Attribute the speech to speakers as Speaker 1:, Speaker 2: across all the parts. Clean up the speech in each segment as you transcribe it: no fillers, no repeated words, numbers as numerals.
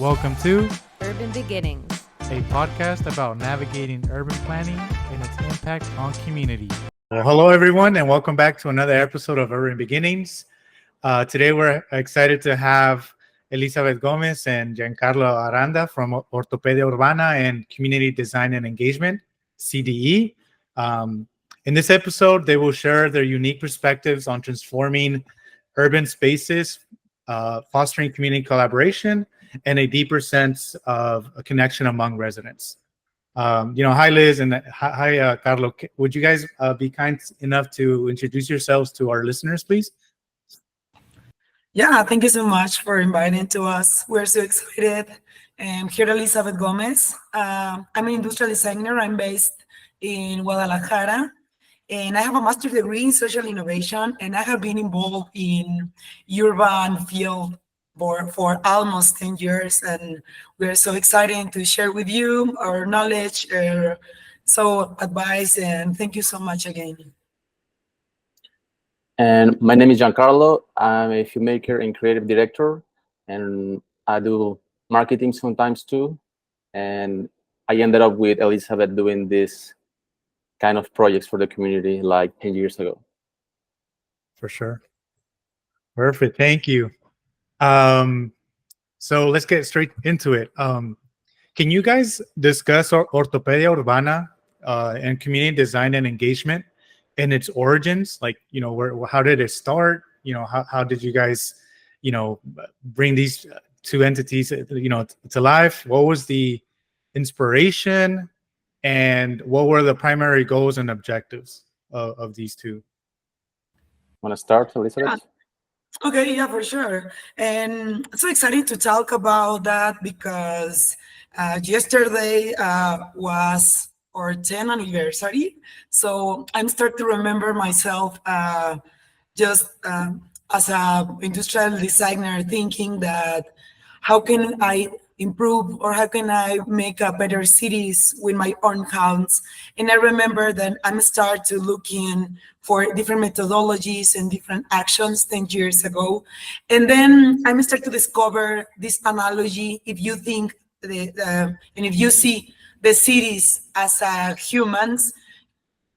Speaker 1: Welcome to
Speaker 2: Urban Beginnings.
Speaker 1: a podcast about navigating urban planning and its impact on community. Hello, everyone, and welcome back to another episode of Urban Beginnings. Today, we're excited to have Elizabeth Gomez and Giancarlo Aranda from Ortopedia Urbana and Community Design and Engagement, CDE. In this episode, they will share their unique perspectives on transforming urban spaces, fostering community collaboration, and a deeper sense of a connection among residents. Hi Liz and hi Carlo. Would you guys be kind enough to introduce yourselves to our listeners, please?
Speaker 3: Yeah, thank you so much for inviting to us. We're so excited. I'm here, Elizabeth Gomez. I'm an industrial designer. I'm based in Guadalajara, and I have a master's degree in social innovation, and I have been involved in urban field for almost 10 years, and we're so excited to share with you our knowledge, advice, and thank you so much again.
Speaker 4: And my name is Giancarlo. I'm a filmmaker and creative director, and I do marketing sometimes too. And I ended up with Elizabeth doing this kind of projects for the community like 10 years ago.
Speaker 1: For sure. Perfect. Thank you. So let's get straight into it. Can you guys discuss Ortopedia Urbana and community design and engagement and its origins? Like, how did it start? How did you guys, bring these two entities, to life? What was the inspiration, and what were the primary goals and objectives of these two?
Speaker 4: Want to start, Elizabeth?
Speaker 3: Okay, yeah, for sure. And it's so exciting to talk about that because yesterday was our 10th anniversary. So I'm starting to remember myself just as a industrial designer thinking that how can I improve or how can I make a better cities with my own hands. And I remember that I'm start to looking for different methodologies and different actions 10 years ago. And then I'm start to discover this analogy. If you think and if you see the cities as humans,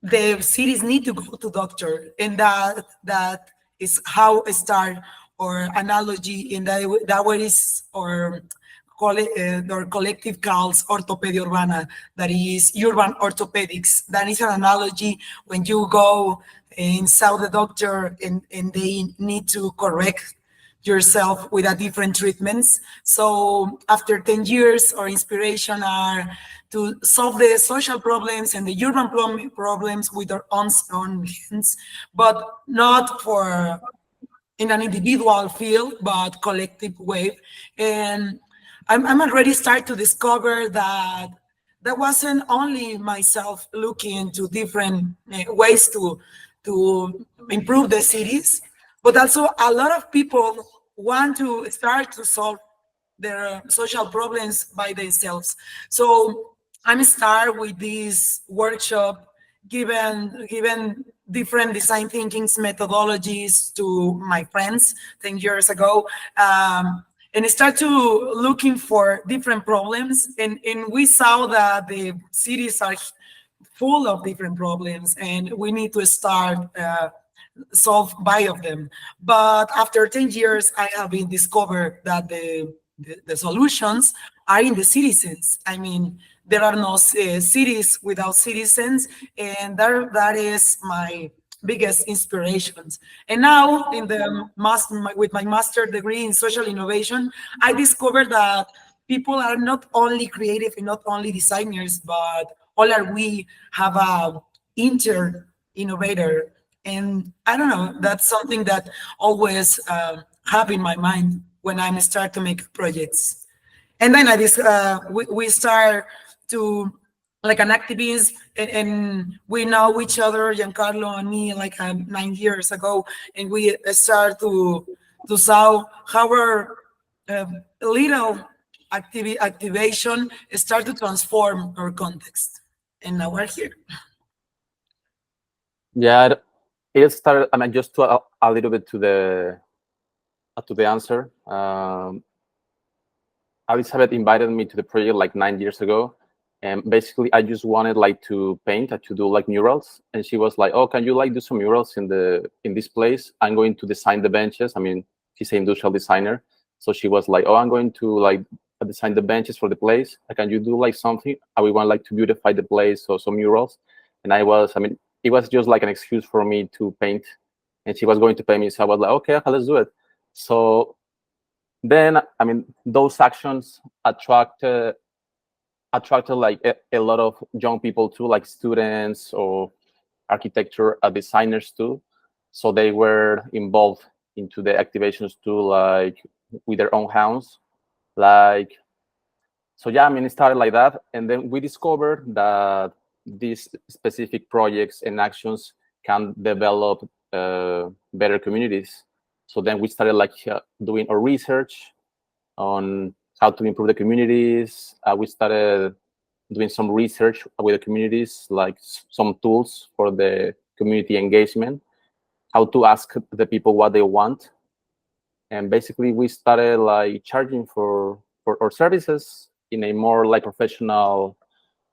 Speaker 3: the cities need to go to doctor, and that is how I start or analogy in that way is or collective calls Ortopedia Urbana, that is urban orthopedics. That is an analogy when you go and saw the doctor and they need to correct yourself with a different treatments. So after 10 years, our inspiration are to solve the social problems and the urban problems with our own hands, but not for in an individual field, but collective way. And I'm already start to discover that that wasn't only myself looking into different ways to improve the cities, but also a lot of people want to start to solve their social problems by themselves. So I'm start with this workshop, given different design thinkings methodologies to my friends 10 years ago. And start to looking for different problems. And we saw that the cities are full of different problems and we need to start solve by of them. But after 10 years, I have been discovered that the solutions are in the citizens. I mean, there are no cities without citizens, and that is my biggest inspirations. And now in the with my master degree in social innovation, I discovered that people are not only creative and not only designers, but all are we have a innovator. And I don't know, that's something that always have in my mind when I start to make projects. And then we start to like an activist, and we know each other, Giancarlo and me, like 9 years ago, and we start to saw how our little activation start to transform our context, and now we're here.
Speaker 4: Yeah, it started. I mean, just to a little bit to the answer. Elizabeth invited me to the project like 9 years ago. And basically I just wanted like to paint, to do like murals. And she was like, oh, can you like do some murals in this place? I'm going to design the benches. I mean, she's an industrial designer. So she was like, oh, I'm going to like design the benches for the place. Can you do like something? We want like to beautify the place, so some murals. And I mean, it was just like an excuse for me to paint. And she was going to pay me. So I was like, okay, let's do it. So then, I mean, those actions attracted like a lot of young people too, like students or architecture designers too. So they were involved into the activations too, like with their own house. Like, so yeah, I mean, it started like that. And then we discovered that these specific projects and actions can develop better communities. So then we started like doing our research on how to improve the communities. We started doing some research with the communities, like some tools for the community engagement, how to ask the people what they want. And basically we started like charging for our services in a more like professional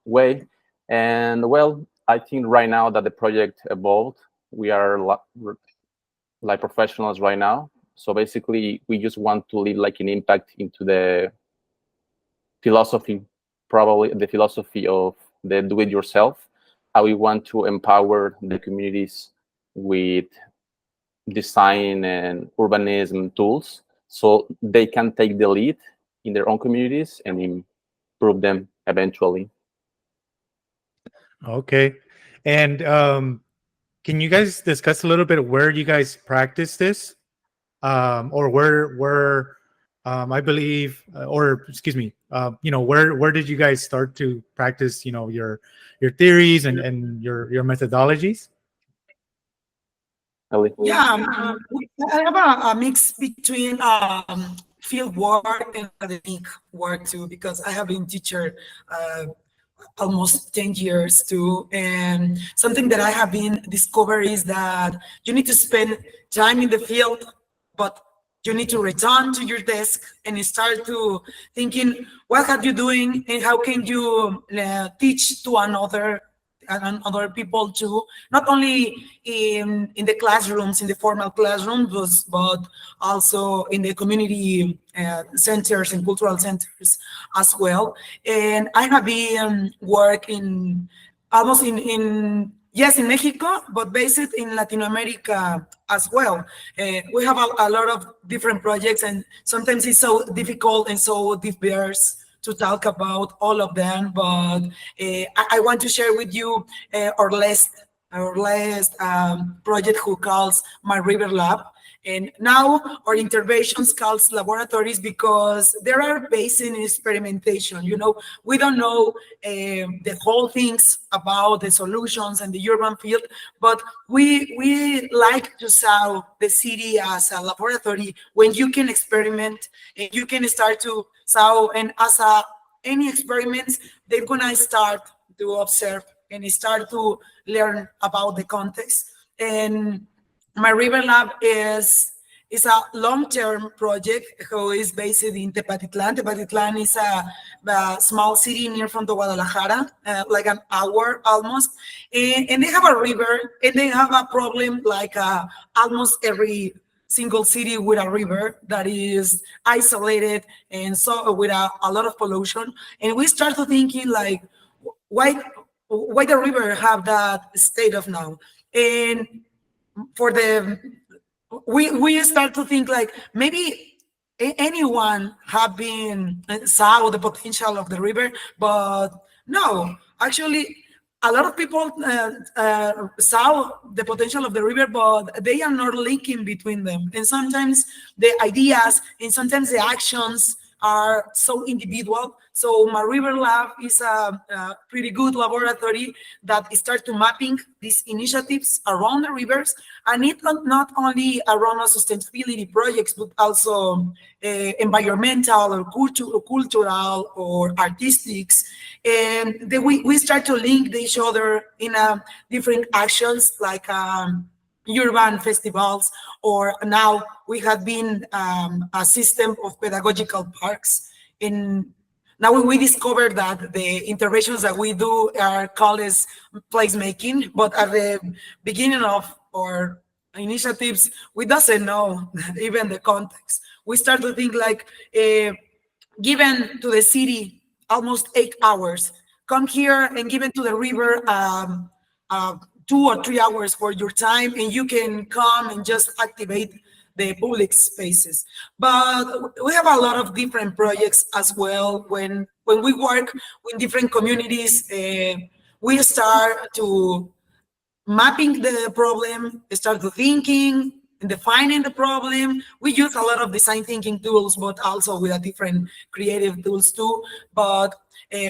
Speaker 4: way. And well, I think right now that the project evolved, we are like professionals right now. So basically we just want to leave like an impact into the philosophy, probably the philosophy of the do-it-yourself, how we want to empower the communities with design and urbanism tools so they can take the lead in their own communities and improve them eventually.
Speaker 1: Okay. And can you guys discuss a little bit where you guys practice this? Or where I believe, or excuse me, where did you guys start to practice, your theories and your methodologies?
Speaker 4: Ellie?
Speaker 3: Yeah, I have a mix between field work and academic work too, because I have been teacher almost 10 years too. And something that I have been discovered is that you need to spend time in the field, but you need to return to your desk and start to thinking, what are you doing and how can you teach to another and other people too, not only in the classrooms, in the formal classrooms, but also in the community centers and cultural centers as well. And I have been working almost yes, in Mexico, but based in Latin America as well. We have a lot of different projects, and sometimes it's so difficult and so diverse to talk about all of them, but I want to share with you our last project who calls My River Lab. And now our interventions calls laboratories because there are based in experimentation. We don't know the whole things about the solutions and the urban field, but we like to saw the city as a laboratory when you can experiment and you can start to saw, and as any experiments, they're gonna start to observe and start to learn about the context. And My River Lab is a long-term project who is based in Tepatitlan. Tepatitlan is a small city near from the Guadalajara, like an hour almost. And they have a river, and they have a problem like almost every single city with a river that is isolated and so with a lot of pollution. And we start to thinking like, why the river have that state of now? And for the we start to think like maybe anyone have been saw the potential of the river, but no, actually a lot of people saw the potential of the river, but they are not linking between them. And sometimes the ideas and sometimes the actions are so individual. So My River Lab is a pretty good laboratory that starts to mapping these initiatives around the rivers, and it not only around sustainability projects, but also environmental or cultural or artistics. And then we start to link each other in different actions like urban festivals, or now we have been a system of pedagogical parks in now we discovered that the interventions that we do are called as placemaking, but at the beginning of our initiatives, we doesn't know even the context. We start to think like, given to the city almost 8 hours, come here and given to the river 2 or 3 hours for your time, and you can come and just activate the public spaces. But we have a lot of different projects as well. When we work with different communities, we start to mapping the problem, start to thinking, and defining the problem. We use a lot of design thinking tools, but also with a different creative tools too. But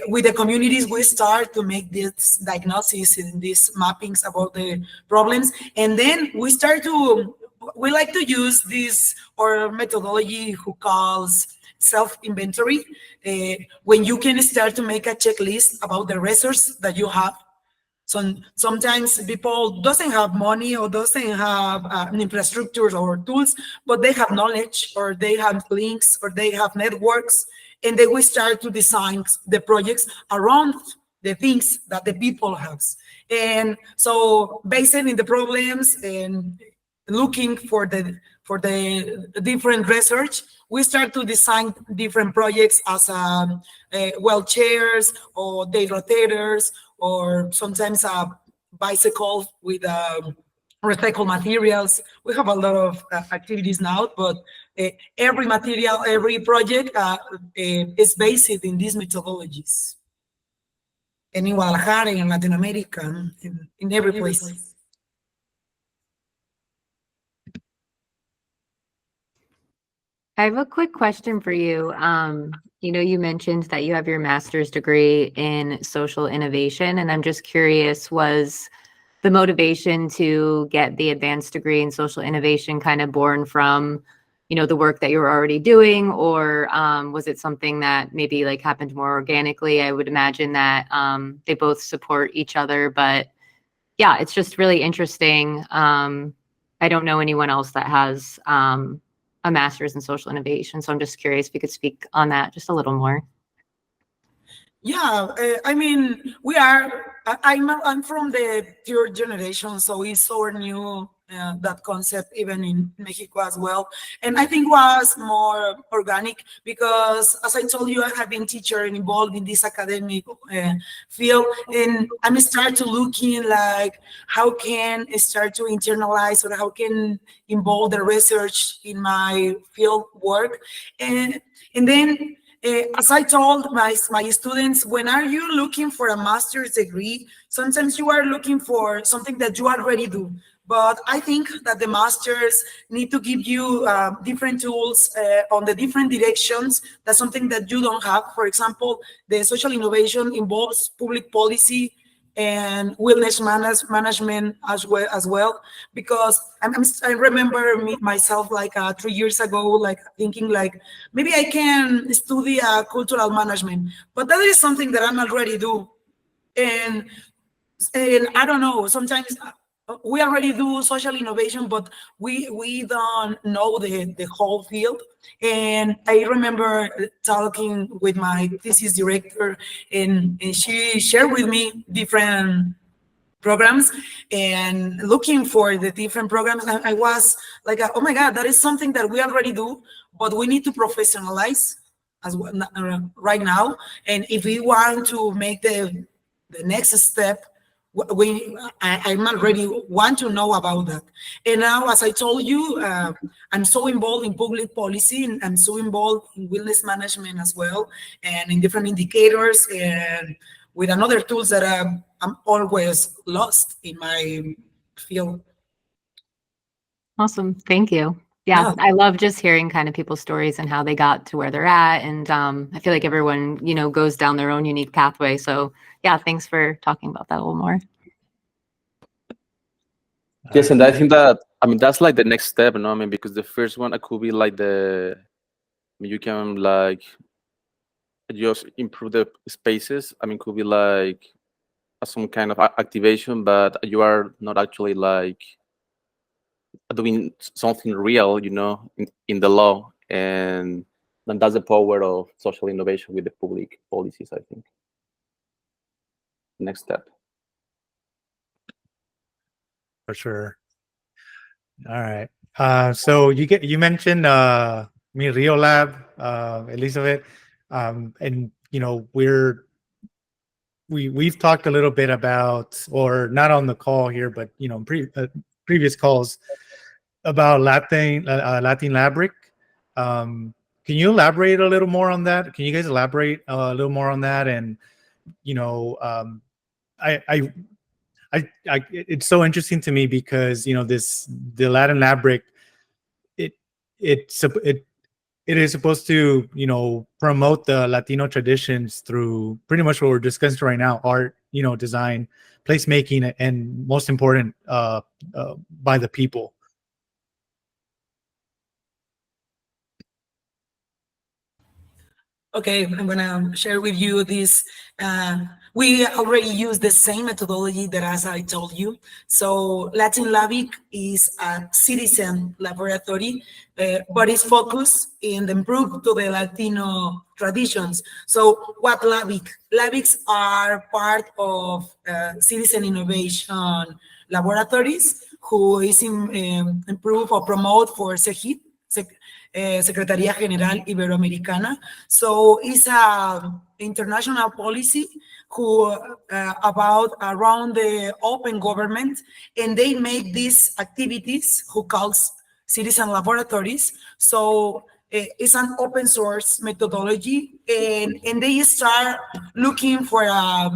Speaker 3: with the communities, we start to make this diagnosis and these mappings about the problems, and then we like to use this or methodology who calls self-inventory, when you can start to make a checklist about the resources that you have. Sometimes people doesn't have money or doesn't have infrastructure or tools, but they have knowledge or they have links or they have networks, and they will start to design the projects around the things that the people have. And so based in the problems and looking for the different research, we start to design different projects as wheelchairs or day rotators, or sometimes a bicycle with recycled materials. We have a lot of activities now, but every material, every project is based in these methodologies. And in Guadalajara, in Latin America, in every place.
Speaker 2: I have a quick question for you. You mentioned that you have your master's degree in social innovation, and I'm just curious, was the motivation to get the advanced degree in social innovation kind of born from, the work that you were already doing, or was it something that maybe like happened more organically? I would imagine that they both support each other, but yeah, it's just really interesting. I don't know anyone else that has a master's in social innovation. So I'm just curious if you could speak on that just a little more.
Speaker 3: Yeah, I'm from the third generation, so it's so new, that concept even in Mexico as well. And I think was more organic because, as I told you, I have been teacher and involved in this academic field, and I'm start to looking like how can I start to internalize or how can involve the research in my field work, and then. As I told my students, when are you looking for a master's degree? Sometimes you are looking for something that you already do. But I think that the masters need to give you different tools on the different directions. That's something that you don't have. For example, the social innovation involves public policy and wellness management as well, because I remember myself like 3 years ago, like thinking like maybe I can study cultural management, but that is something that I'm already do, and I don't know, sometimes we already do social innovation, but we don't know the whole field. And I remember talking with my thesis director, and she shared with me different programs and looking for the different programs. I was like, oh my God, that is something that we already do, but we need to professionalize as well right now. And if we want to make the next step, I'm already want to know about that. And now, as I told you, I'm so involved in public policy, and I'm so involved in wellness management as well, and in different indicators, and with another tools that I'm always lost in my field.
Speaker 2: Awesome. Thank you. Yeah, I love just hearing kind of people's stories and how they got to where they're at. And I feel like everyone, goes down their own unique pathway. So yeah, thanks for talking about that a little more.
Speaker 4: Yes, and I think that, that's like the next step, because the first one, it could be like you can like just improve the spaces. Could be like some kind of activation, but you are not actually like doing something real, in the law. And And that's the power of social innovation with the public policies, I think. Next step.
Speaker 1: For sure. All right. So you mentioned Mi Rio Lab, Elizabeth, and we've talked a little bit about, or not on the call here, but previous calls about Latin Labric. Can you elaborate a little more on that? Can you guys elaborate a little more on that? And it's so interesting to me because the Latin Labric, it is supposed to promote the Latino traditions through pretty much what we're discussing right now: art, design, placemaking, and most important, by the people.
Speaker 3: Okay, I'm gonna share with you this. We already use the same methodology that as I told you. So Latin Labric is a citizen laboratory, but it's focused in the improve to the Latino traditions. So what Labric? Labrics are part of citizen innovation laboratories who is improve or promote for CEGIP, Secretaría General Iberoamericana. So it's a international policy who about around the open government, and they make these activities who calls citizen laboratories. So it's an open source methodology, and they start looking for a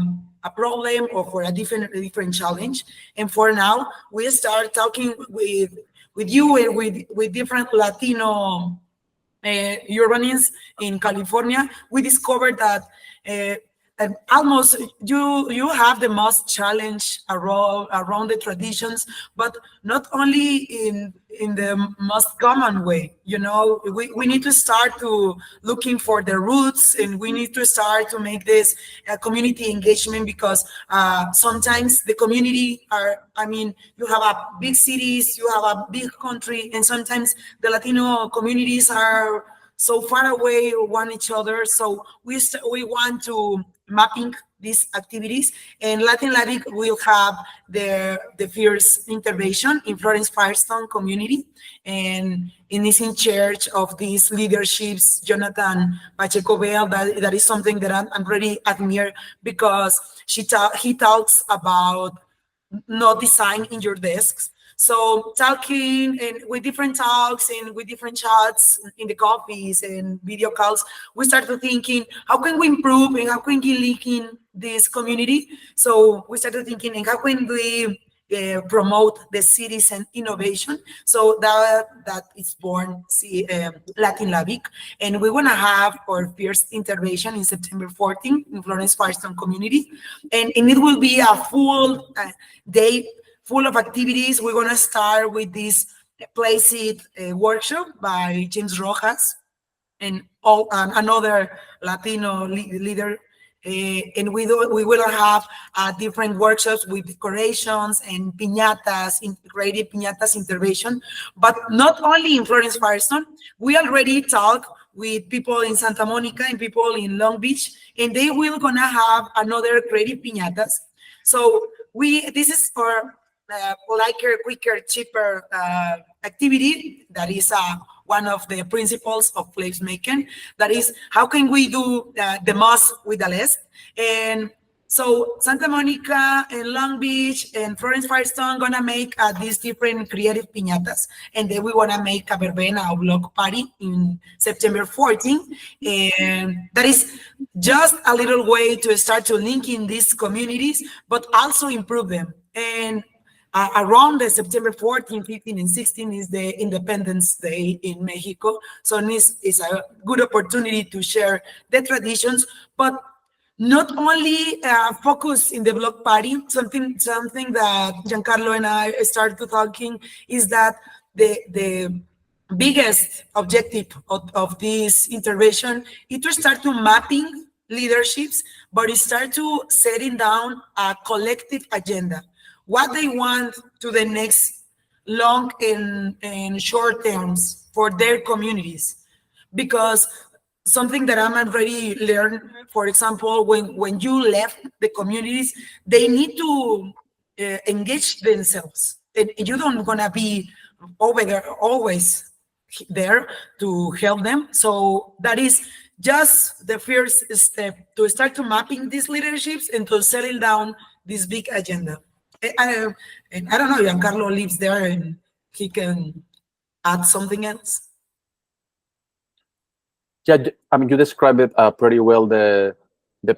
Speaker 3: problem or for a different challenge. And for now, we start talking with you and with different Latino urbanists in California. We discovered that almost you have the most challenge around the traditions, but not only in the most common way. We need to start to looking for the roots, and we need to start to make this community engagement, because sometimes the community you have a big cities, you have a big country, and sometimes the Latino communities are so far away one each other. So we want to mapping these activities, and Latin Labric will have the first intervention in Florence Firestone community, and is in charge of these leaderships, Jonathan Pacheco Bell. That is something that I'm really admire, because he talks about not design in your desks. So talking and with different talks and with different chats in the coffees and video calls, we started thinking, how can we improve and how can we link in this community? So we started thinking, and how can we promote the citizen innovation? So that is born Latin Labric, and we want to have our first intervention in September 14 in Florence Firestone community, and it will be a full day full of activities. We're going to start with this Placeit workshop by James Rojas and another Latino leader. And we will have different workshops with decorations and piñatas, integrated piñatas intervention, but not only in Florence Firestone. We already talked with people in Santa Monica and people in Long Beach, and they will gonna have another creative piñatas. So this is our lighter, quicker, cheaper activity. That is one of the principles of placemaking. That is, how can we do the most with the less? And so Santa Monica and Long Beach and Florence Firestone gonna make these different creative piñatas, and then we wanna make a verbena or block party in September 14th. And that is just a little way to start to link in these communities, but also improve them. And around the September 14, 15, and 16 is the Independence Day in Mexico. So this is a good opportunity to share the traditions, but not only focus in the block party. Something that Giancarlo and I started talking is that the biggest objective of this intervention is to start to mapping leaderships, but it start to setting down a collective agenda, what they want to the next long and short terms for their communities. Because something that I'm already learned. For example, when you left the communities, they need to engage themselves. And you don't gonna be over there always there to help them. So that is just the first step to start to mapping these leaderships and to settle down this big agenda. And I don't know, Giancarlo lives there and he can add something else.
Speaker 4: Yeah, I mean, you described it pretty well, the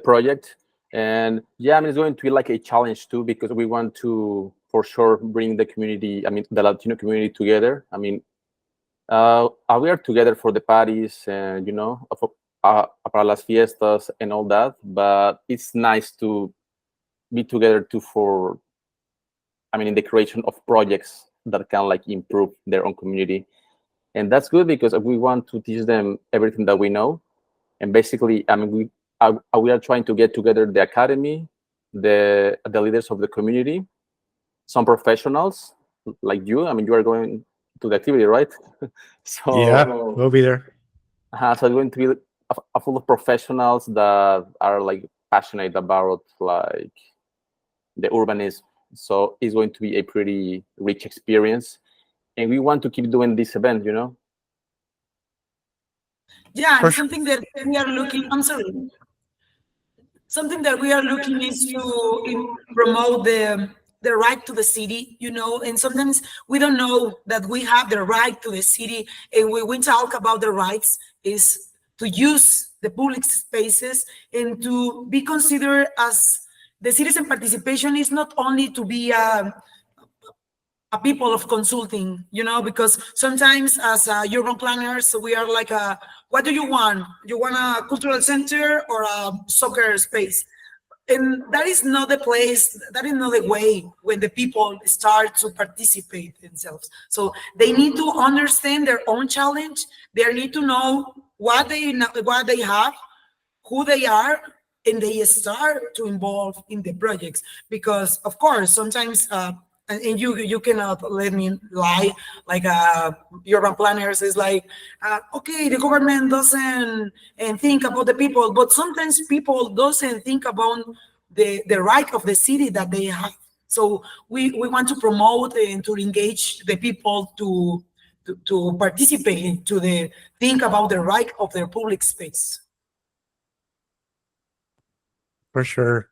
Speaker 4: project. And yeah, I mean, it's going to be like a challenge too, because we want to, for sure, bring the community, I mean, the Latino community together. I mean, we are together for the parties and, para las fiestas and all that. But it's nice to be together too in the creation of projects that can like improve their own community. And that's good because we want to teach them everything that we know. And basically, I mean, we are trying to get together the academy, the leaders of the community, some professionals like you. I mean, you are going to the activity, right? So
Speaker 1: Yeah, we'll be there.
Speaker 4: so it's going to be a full of professionals that are like passionate about like the urbanism. So it's going to be a pretty rich experience. And we want to keep doing this event,
Speaker 3: Yeah,
Speaker 1: For
Speaker 3: and
Speaker 1: sure.
Speaker 3: something that we are looking, I'm sorry, something that we are looking is to promote the right to the city, and sometimes we don't know that we have the right to the city. And when we talk about the rights is to use the public spaces and to be considered as the citizen participation is not only to be a people of consulting, because sometimes as urban planners, we are like, what do you want? You want a cultural center or a soccer space? And that is not the place, that is not the way when the people start to participate themselves. So they need to understand their own challenge. They need to know what they have, who they are, and they start to involve in the projects. Because of course, sometimes, and you cannot let me lie, like urban planners is like, okay, the government doesn't and think about the people, but sometimes people doesn't think about the right of the city that they have. So we want to promote and to engage the people to participate, to think about the right of their public space.
Speaker 1: For sure.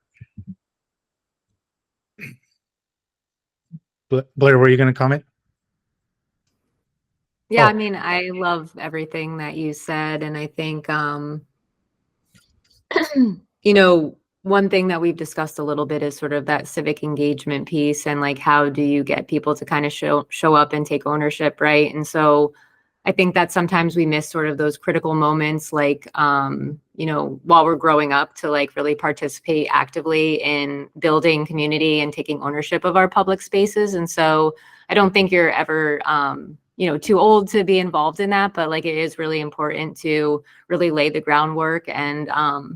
Speaker 1: Blair, were you going to comment?
Speaker 2: Yeah,
Speaker 1: Oh.
Speaker 2: I mean, I love everything that you said. And I think, one thing that we've discussed a little bit is sort of that civic engagement piece and like, how do you get people to kind of show up and take ownership, right? And so I think that sometimes we miss sort of those critical moments, like, while we're growing up, to like really participate actively in building community and taking ownership of our public spaces. And so I don't think you're ever, too old to be involved in that, but like, it is really important to really lay the groundwork. And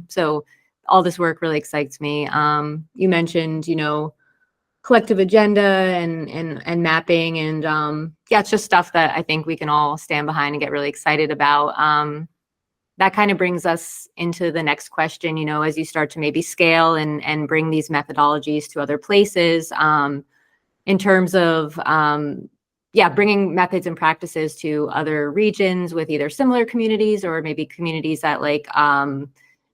Speaker 2: so all this work really excites me. You mentioned, collective agenda and mapping, and yeah, it's just stuff that I think we can all stand behind and get really excited about. That kind of brings us into the next question, as you start to maybe scale and bring these methodologies to other places, in terms of bringing methods and practices to other regions with either similar communities or maybe communities that like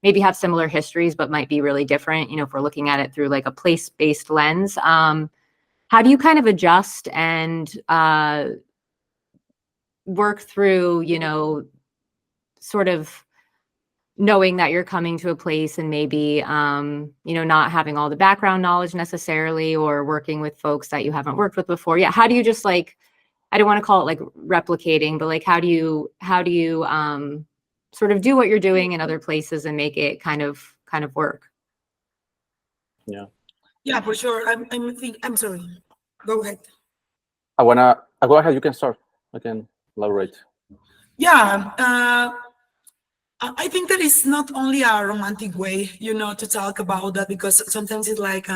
Speaker 2: maybe have similar histories but might be really different, if we're looking at it through like a place-based lens. How do you kind of adjust and work through, sort of knowing that you're coming to a place and maybe, not having all the background knowledge necessarily, or working with folks that you haven't worked with before? Yeah. How do you just like, I don't want to call it like replicating, but like, how do you sort of do what you're doing in other places and make it kind of work?
Speaker 3: Yeah, for sure. I'm sorry. Go ahead.
Speaker 4: Go ahead. You can start. I can elaborate.
Speaker 3: Yeah. I think that it's not only a romantic way, to talk about that, because sometimes it's like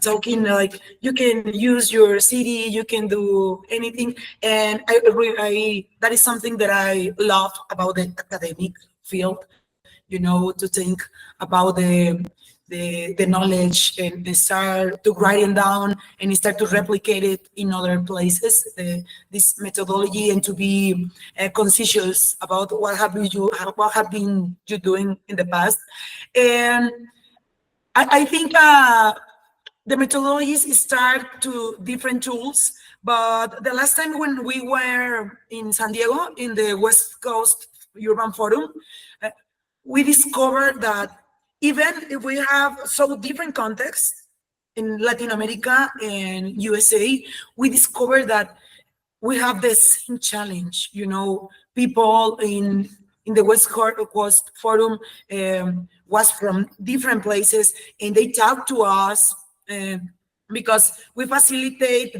Speaker 3: talking like you can use your city, you can do anything, and that is something that I love about the academic field. To think about the knowledge, and start to writing down and start to replicate it in other places, this methodology, and to be conscious about what have been you doing in the past. And I think the methodologies start to different tools, but the last time when we were in San Diego in the West Coast Urban Forum, uh, we discovered that even if we have so different contexts in Latin America and USA, we discovered that we have the same challenge. People in the Coast Forum was from different places, and they talk to us. Because we facilitate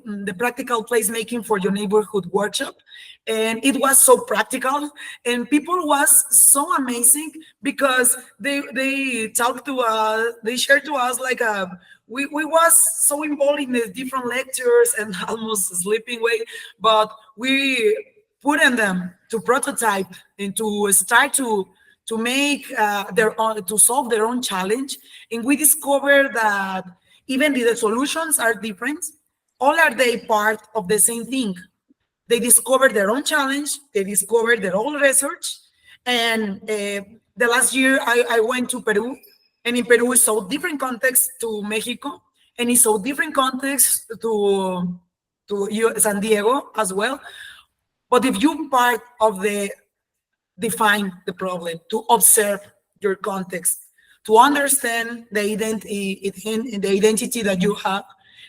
Speaker 3: the practical placemaking for your neighborhood workshop, and it was so practical, and people was so amazing, because they talked to us, they shared to us like we was so involved in the different lectures and almost sleeping way, but we put in them to prototype and to start to make their own, to solve their own challenge. And we discovered that even if the solutions are different, all are they part of the same thing. They discovered their own challenge, they discovered their own research. And the last year I went to Peru, and in Peru it's so different context to Mexico, and it's so different context to San Diego as well. But if you part of the define the problem, to observe your context, to understand the identity that you have,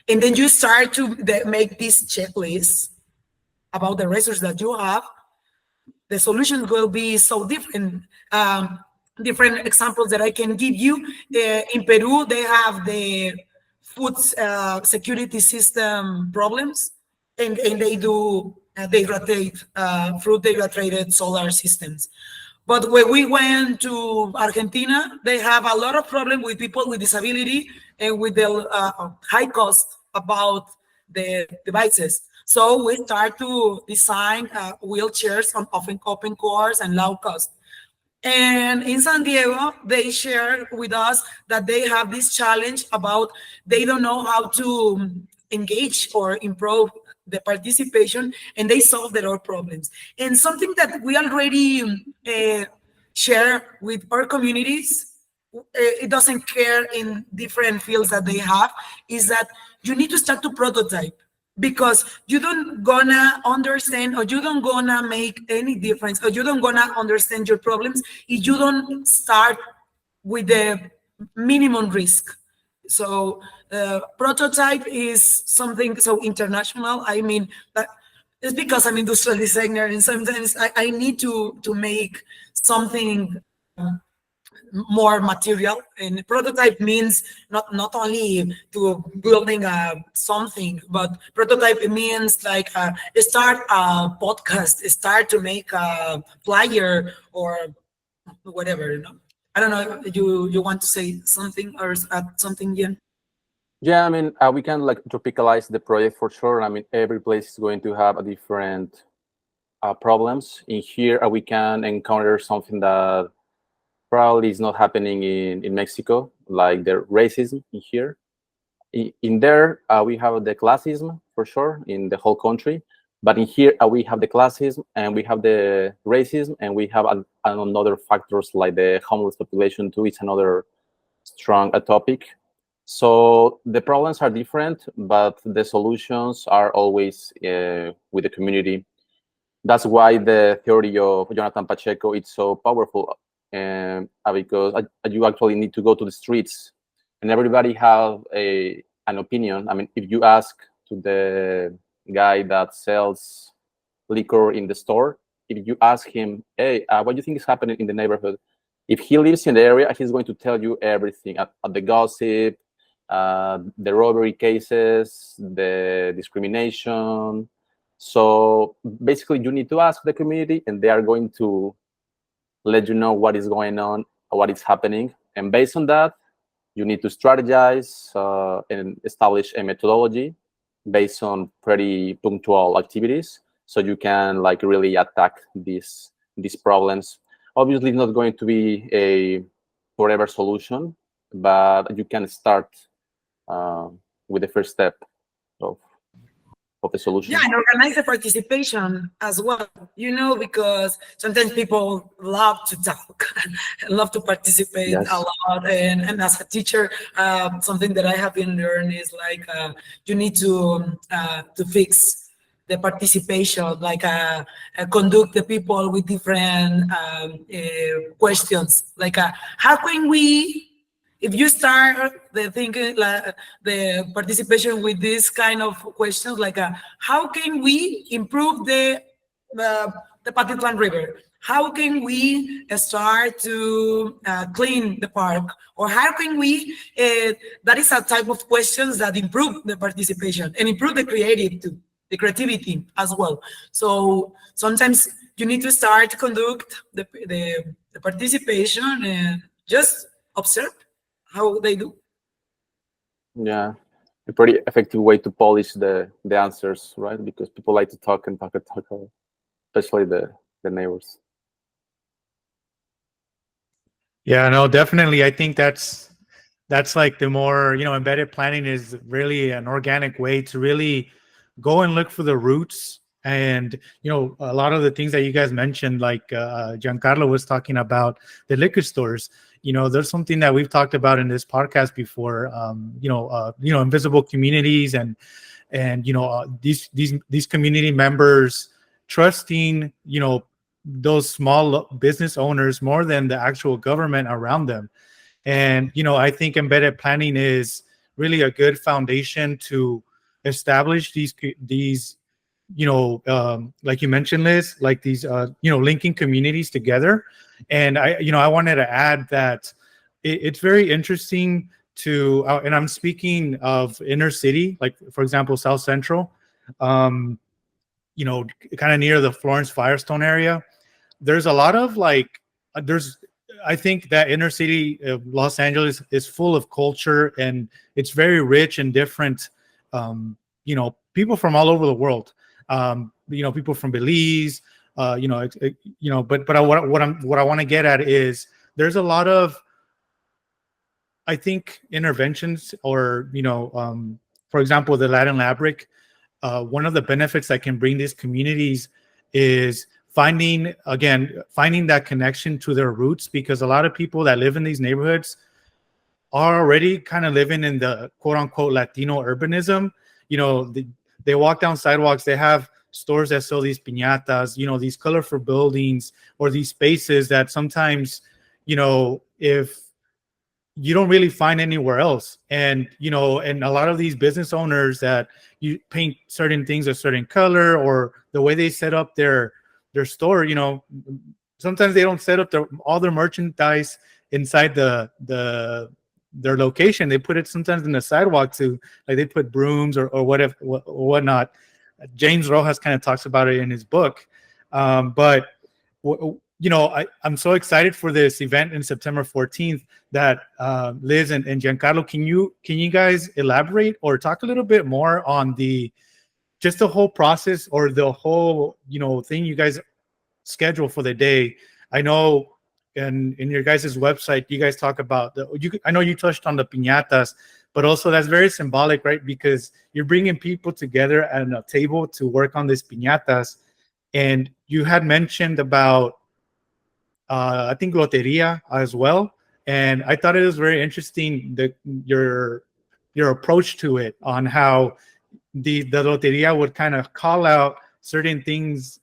Speaker 3: and then you start to make this checklist about the resources that you have, the solutions will be so different. Different examples that I can give you. In Peru, they have the food security system problems, and they do fruit dehydrated solar systems. But when we went to Argentina, they have a lot of problem with people with disability and with the high cost about the devices. So we start to design wheelchairs on often open cores and low cost. And in San Diego, they share with us that they have this challenge about they don't know how to engage or improve the participation, and they solve their own problems. And something that we already share with our communities, it doesn't care in different fields that they have, is that you need to start to prototype, because you don't gonna understand, or you don't gonna make any difference, or you don't gonna understand your problems if you don't start with the minimum risk. So prototype is something so international. I mean, it's because I'm industrial designer, and sometimes I need to make something more material. And prototype means not only to building something, but prototype means like start a podcast, start to make a flyer or whatever. I don't know if you want to say something or add something, Ian.
Speaker 4: Yeah, I mean, we can like tropicalize the project for sure. I mean, every place is going to have a different problems. In here, we can encounter something that probably is not happening in Mexico, like the racism in here. In there, we have the classism for sure in the whole country. But in here, we have the classism, and we have the racism, and we have another factors like the homeless population too. It's another strong topic. So the problems are different, but the solutions are always with the community. That's why the theory of Jonathan Pacheco is so powerful, because you actually need to go to the streets, and everybody have an opinion. I mean, if you ask to the guy that sells liquor in the store, if you ask him, hey, what do you think is happening in the neighborhood? If he lives in the area, he's going to tell you everything, at the gossip, the robbery cases, the discrimination. So basically, you need to ask the community, and they are going to let you know what is going on, what is happening. And based on that, you need to strategize and establish a methodology based on pretty punctual activities, so you can like really attack these problems. Obviously, it's not going to be a forever solution, but you can start with the first step of the solution.
Speaker 3: Yeah, and organize the participation as well, because sometimes people love to talk, love to participate
Speaker 4: Yes.
Speaker 3: a lot. And as a teacher, something that I have been learning is like you need to fix the participation, like conduct the people with different questions, like how can we, if you start the thinking, like the participation with this kind of questions, like how can we improve the Patitlan River? How can we start to clean the park? Or how can we, that is a type of questions that improve the participation and improve the creativity as well. So sometimes you need to start to conduct the participation and just observe how they do.
Speaker 4: Yeah, a pretty effective way to polish the answers, right? Because people like to talk and talk and talk, especially the neighbors.
Speaker 1: Yeah, no, definitely. I think that's like the more, embedded planning is really an organic way to really go and look for the roots. And, a lot of the things that you guys mentioned, like Giancarlo was talking about the liquor stores, there's something that we've talked about in this podcast before, invisible communities and these community members trusting, those small business owners more than the actual government around them. And, I think embedded planning is really a good foundation to establish these, like you mentioned, Liz, like these, linking communities together. And I wanted to add that it's very interesting to, and I'm speaking of inner city, like, for example, South Central, kind of near the Florence Firestone area. There's a lot of I think that inner city of Los Angeles is full of culture, and it's very rich and different. People from all over the world. People from Belize. But what I want to get at is there's a lot of, I think, interventions, or for example, the Latin Labric. One of the benefits that can bring these communities is finding that connection to their roots, because a lot of people that live in these neighborhoods are already kind of living in the quote unquote Latino urbanism. They walk down sidewalks, they have stores that sell these piñatas, these colorful buildings or these spaces that sometimes, if you don't really find anywhere else. And, and a lot of these business owners that you paint certain things a certain color, or the way they set up their store, sometimes they don't set up all their merchandise inside their location. They put it sometimes in the sidewalk to, like, they put brooms or whatnot. James Rojas kind of talks about it in his book. I'm so excited for this event in September 14th that Liz and Giancarlo, can you guys elaborate or talk a little bit more on just the whole process, or the whole, thing you guys schedule for the day? I know in your guys' website, you guys talk about I know you touched on the piñatas, but also that's very symbolic, right? Because you're bringing people together at a table to work on these piñatas. And you had mentioned about, I think, Loteria as well. And I thought it was very interesting that your approach to it, on how the Loteria would kind of call out certain things,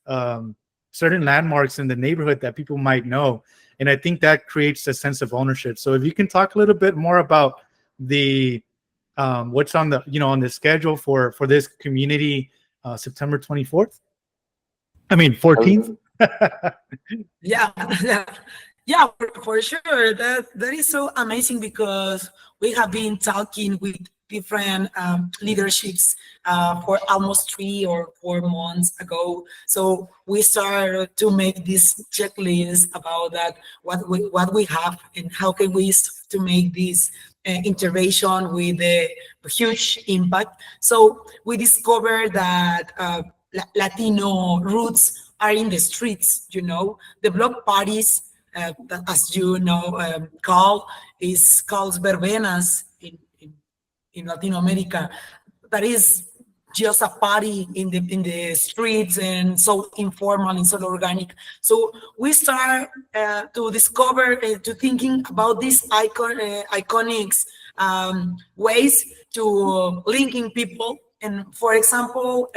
Speaker 1: certain landmarks in the neighborhood that people might know. And I think that creates a sense of ownership. So if you can talk a little bit more about the what's on the on the schedule for this community, September 24th. I mean 14th.
Speaker 3: Yeah, yeah, for sure. That is so amazing, because we have been talking with different leaderships for almost 3 or 4 months ago. So we started to make this checklist about that, what we have and how can we to make this intervention with a huge impact. So we discovered that Latino roots are in the streets. The block parties, that, as you know, calls verbenas in Latin America. That is just a party in the streets, and so informal and so organic. So we start to discover, to thinking about these iconic ways to linking people. And for example,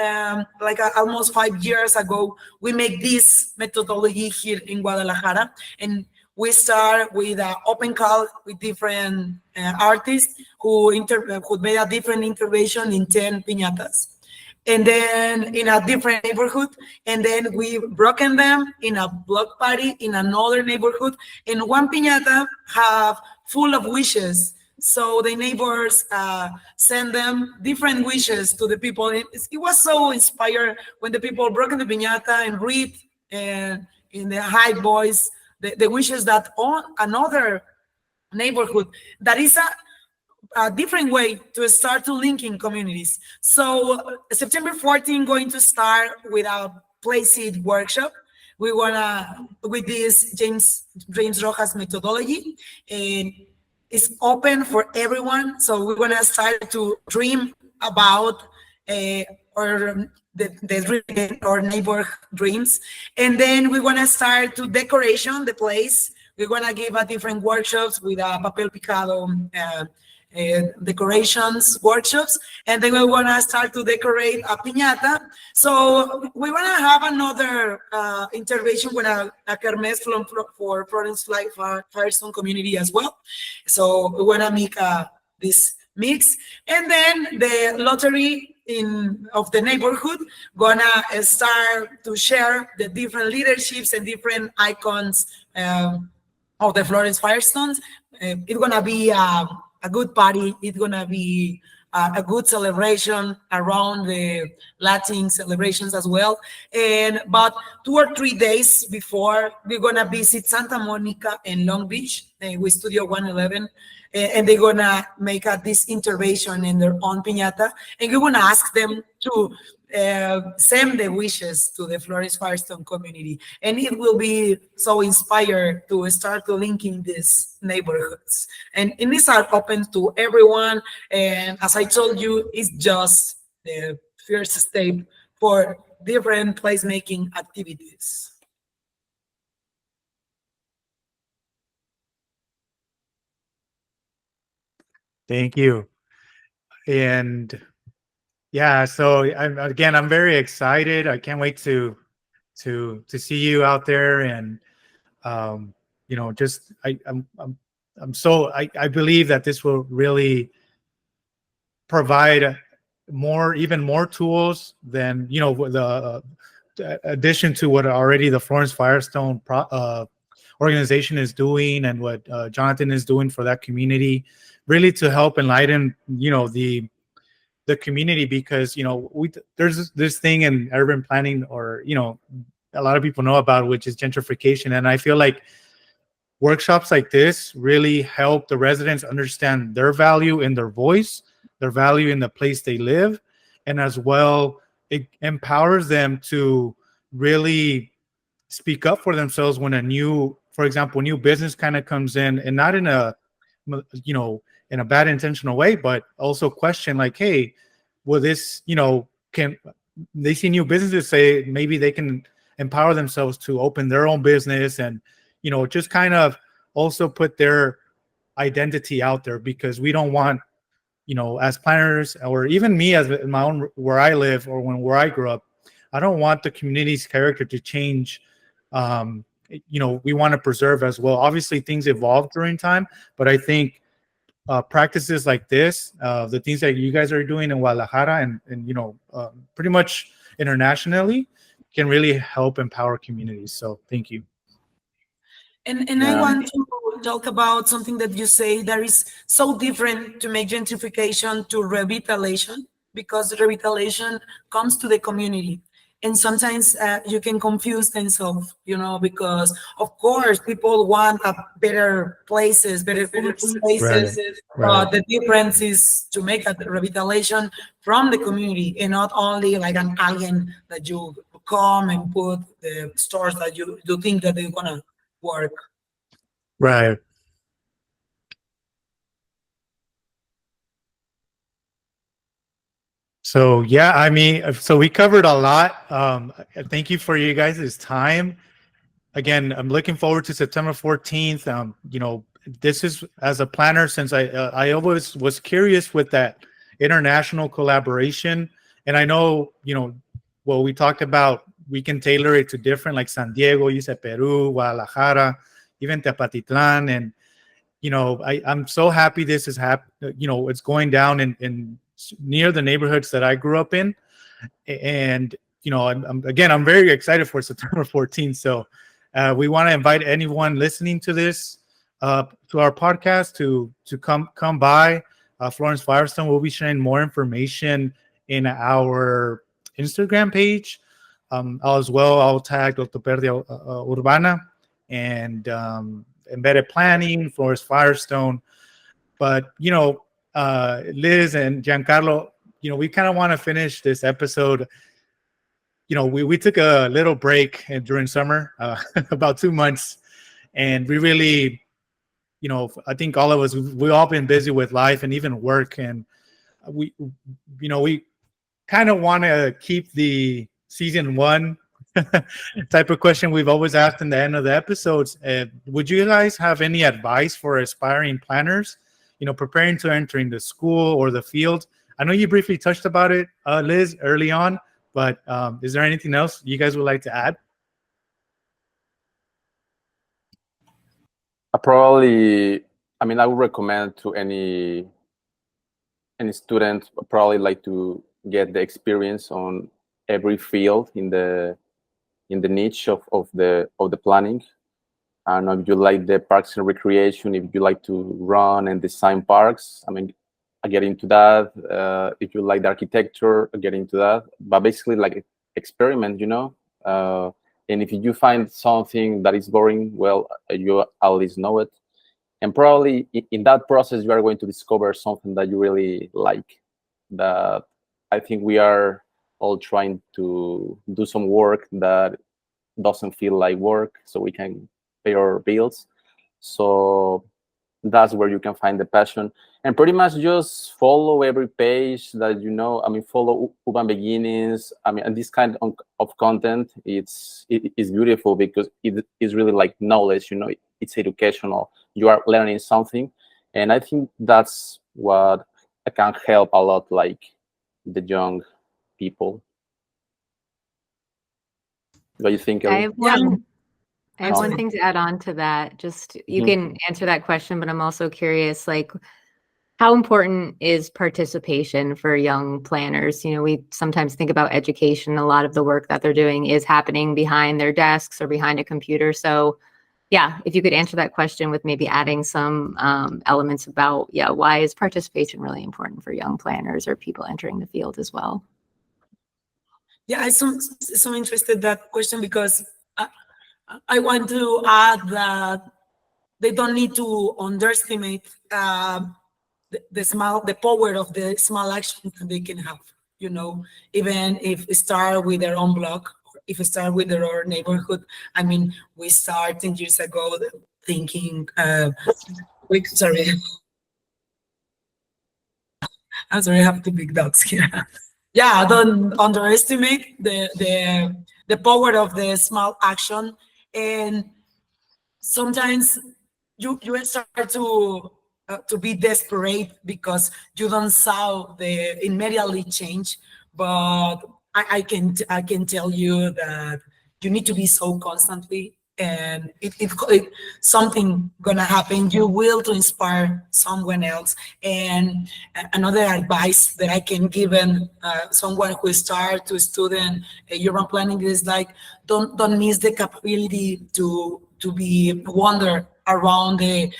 Speaker 3: like almost 5 years ago, we make this methodology here in Guadalajara, and we start with an open call with different artists who made a different intervention in 10 piñatas. And then in a different neighborhood, and then we broken them in a block party in another neighborhood, and one piñata have full of wishes. So the neighbors send them different wishes to the people. It was so inspired when the people broke the piñata and read in the high voice the wishes that on another neighborhood. That is a different way to start to linking communities. So September 14 going to start with a Placeit workshop. We wanna with this James Rojas methodology, and it's open for everyone. So we're gonna start to dream about or the dream or neighbor dreams, and then we're gonna start to decoration the place. We're gonna give a different workshops with a papel picado decorations workshops, and then we're gonna start to decorate a piñata. So we wanna have another intervention with a kermesse for Florence Firestone community as well. So we wanna make this mix, and then the lottery of the neighborhood gonna start to share the different leaderships and different icons of the Florence Firestones. It's gonna be a good party. It's gonna be a good celebration around the Latin celebrations as well. But 2 or 3 days before, we're gonna visit Santa Monica and Long Beach with Studio 111, and they're gonna make this intervention in their own piñata, and we're gonna ask them to send the wishes to the Florence Firestone community, and it will be so inspired to start linking these neighborhoods. And these are open to everyone, and as I told you, it's just the first step for different placemaking activities.
Speaker 1: Thank you. And yeah, so I'm very excited. I can't wait to see you out there, and just I believe that this will really provide even more tools than the addition to what already the Florence Firestone organization is doing, and what Jonathan is doing for that community, really to help enlighten the community, because there's this thing in urban planning, or a lot of people know about, which is gentrification. And I feel like workshops like this really help the residents understand their value in their voice, their value in the place they live, and as well it empowers them to really speak up for themselves when for example, new business kind of comes in, and not in a in a bad intentional way, but also question like, hey, will this, can they see new businesses say maybe they can empower themselves to open their own business, and just kind of also put their identity out there, because we don't want, as planners, or even me as in my own, where I live, or where I grew up, I don't want the community's character to change. We want to preserve as well. Obviously things evolve during time, but I think practices like this, the things that you guys are doing in Guadalajara, and pretty much internationally, can really help empower communities. So thank you.
Speaker 3: And I
Speaker 4: Yeah.
Speaker 3: want to talk about something that you say that is so different to make gentrification to revitalization, because revitalization comes to the community. And sometimes you can confuse themselves, because of course people want better places, better food places.
Speaker 1: Right.
Speaker 3: The difference is to make a revitalization from the community and not only like an alien that you come and put the stores that you think that they're gonna work.
Speaker 1: Right. So yeah, I mean, so we covered a lot. Thank you for you guys' time. Again, I'm looking forward to September 14th. This is, as a planner, since I always was curious with that international collaboration, and I know, well, we talked about we can tailor it to different, like San Diego, you said Peru, Guadalajara, even Tepatitlan, and I'm so happy this is it's going down in near the neighborhoods that I grew up in, and I'm very excited for September 14th. So we want to invite anyone listening to this to our podcast to come by. Florence Firestone will be sharing more information in our Instagram page. I'll tag Ortopedia Urbana and embedded planning, Florence Firestone. But Liz and Giancarlo, we kind of want to finish this episode. We took a little break during summer, about 2 months, and we really, I think all of us, we all been busy with life and even work, and we kind of want to keep the season one type of question we've always asked in the end of the episodes. Would you guys have any advice for aspiring planners, preparing to entering the school or the field? I know you briefly touched about it, Liz, early on, but is there anything else you guys would like to add?
Speaker 4: I would recommend to any student probably like to get the experience on every field in the niche of the planning. I don't know if you like the parks and recreation, if you like to run and design parks. I get into that. If you like the architecture, I get into that. But basically, like, experiment, and if you find something that is boring, well, you at least know it. And probably in that process, you are going to discover something that you really like. That I think we are all trying to do some work that doesn't feel like work, so we can pay our bills. So that's where you can find the passion, and pretty much just follow every page that follow Urban Beginnings. And this kind of content, it is beautiful because it is really like knowledge. It's educational. You are learning something, and I think that's what can help a lot, like the young people. What do you think, Ellie?
Speaker 2: I have one thing to add on to that. Just you can answer that question, but I'm also curious, like, how important is participation for young planners? We sometimes think about education. A lot of the work that they're doing is happening behind their desks or behind a computer. So yeah, if you could answer that question with maybe adding some elements about, why is participation really important for young planners or people entering the field as well?
Speaker 3: Yeah, I'm so interested in that question because I want to add that they don't need to underestimate the power of the small actions that they can have. Even if it start with their own blog, if it start with their own neighborhood. We started 10 years ago thinking. Sorry. I'm sorry, I have two big dogs here. Yeah, don't underestimate the power of the small action, and sometimes you start to be desperate because you don't saw the immediately change, but I can tell you that you need to be so constantly, and it something gonna happen. You will to inspire someone else. And another advice that I can give someone who start to student urban planning is like don't miss the capability to to be wander around the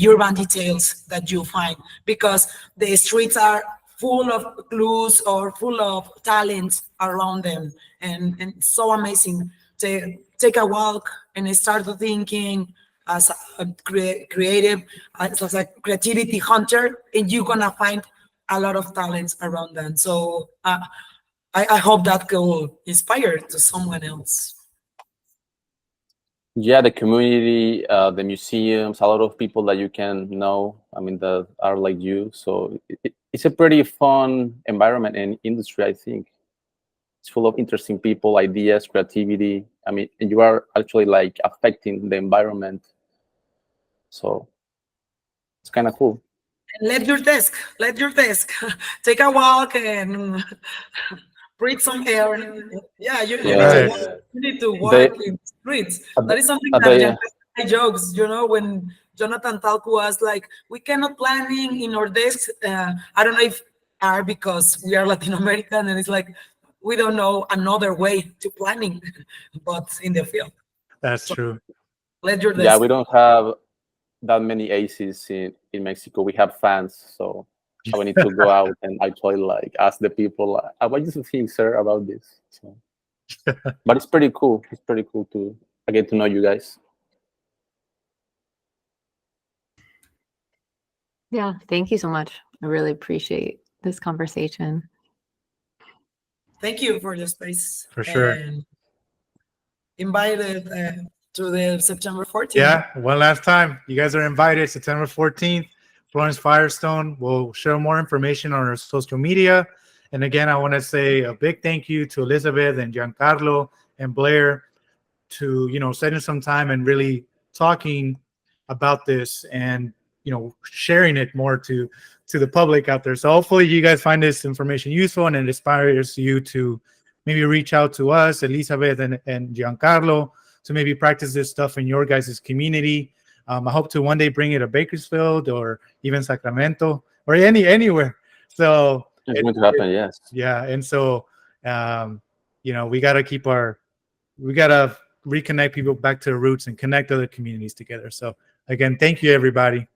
Speaker 3: urban details that you find, because the streets are full of clues or full of talents around them, and it's so amazing to take a walk and start thinking as a creative, as a creativity hunter, and you're gonna find a lot of talents around them. So I hope that will inspire to someone else.
Speaker 4: Yeah, the community, the museums, a lot of people that you can know, I mean, that are like you. So it's a pretty fun environment and industry, I think. It's full of interesting people, ideas, creativity. I mean, and you are actually like affecting the environment. So it's kind of cool.
Speaker 3: Let your desk, take a walk and breathe some air. Yeah, you
Speaker 4: Yeah.
Speaker 3: need to walk
Speaker 4: They,
Speaker 3: in the streets.
Speaker 4: at
Speaker 3: That
Speaker 4: the,
Speaker 3: is something
Speaker 4: at
Speaker 3: that
Speaker 4: the,
Speaker 3: Giancarlo jokes, when Jonathan Talco was like, we cannot planning in our desks. I don't know if are because we are Latin American, and it's like, we don't know another way to planning, but in the field.
Speaker 1: That's
Speaker 3: So
Speaker 1: true.
Speaker 3: let your
Speaker 4: yeah,
Speaker 3: desk.
Speaker 4: we don't have that many aces in Mexico. We have fans, so I need to go out and actually like ask the people, what do you think, sir, about this? So, but it's pretty cool. It's pretty cool to get to know you guys.
Speaker 2: Yeah, thank you so much. I really appreciate this conversation.
Speaker 3: Thank you for the space.
Speaker 1: For sure.
Speaker 3: And invited to the September 14th.
Speaker 1: Yeah, one last time. You guys are invited September 14th. Florence Firestone will share more information on her social media. And again, I want to say a big thank you to Elizabeth and Giancarlo and Blair to, setting some time and really talking about this and, sharing it more to the public out there. So hopefully you guys find this information useful and it inspires you to maybe reach out to us, Elizabeth and Giancarlo, to maybe practice this stuff in your guys' community. I hope to one day bring it to Bakersfield or even Sacramento or anywhere. So
Speaker 4: It's going to happen, yes.
Speaker 1: Yeah, and so we got to reconnect people back to the roots and connect other communities together. So again, thank you, everybody.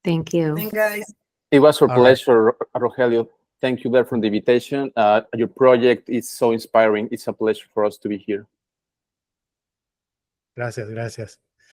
Speaker 2: Thank you.
Speaker 3: Thank you, guys.
Speaker 4: It was a
Speaker 1: All
Speaker 4: pleasure, Rogelio. Thank you there for the invitation. Your project is so inspiring. It's a pleasure for us to be here.
Speaker 1: Gracias.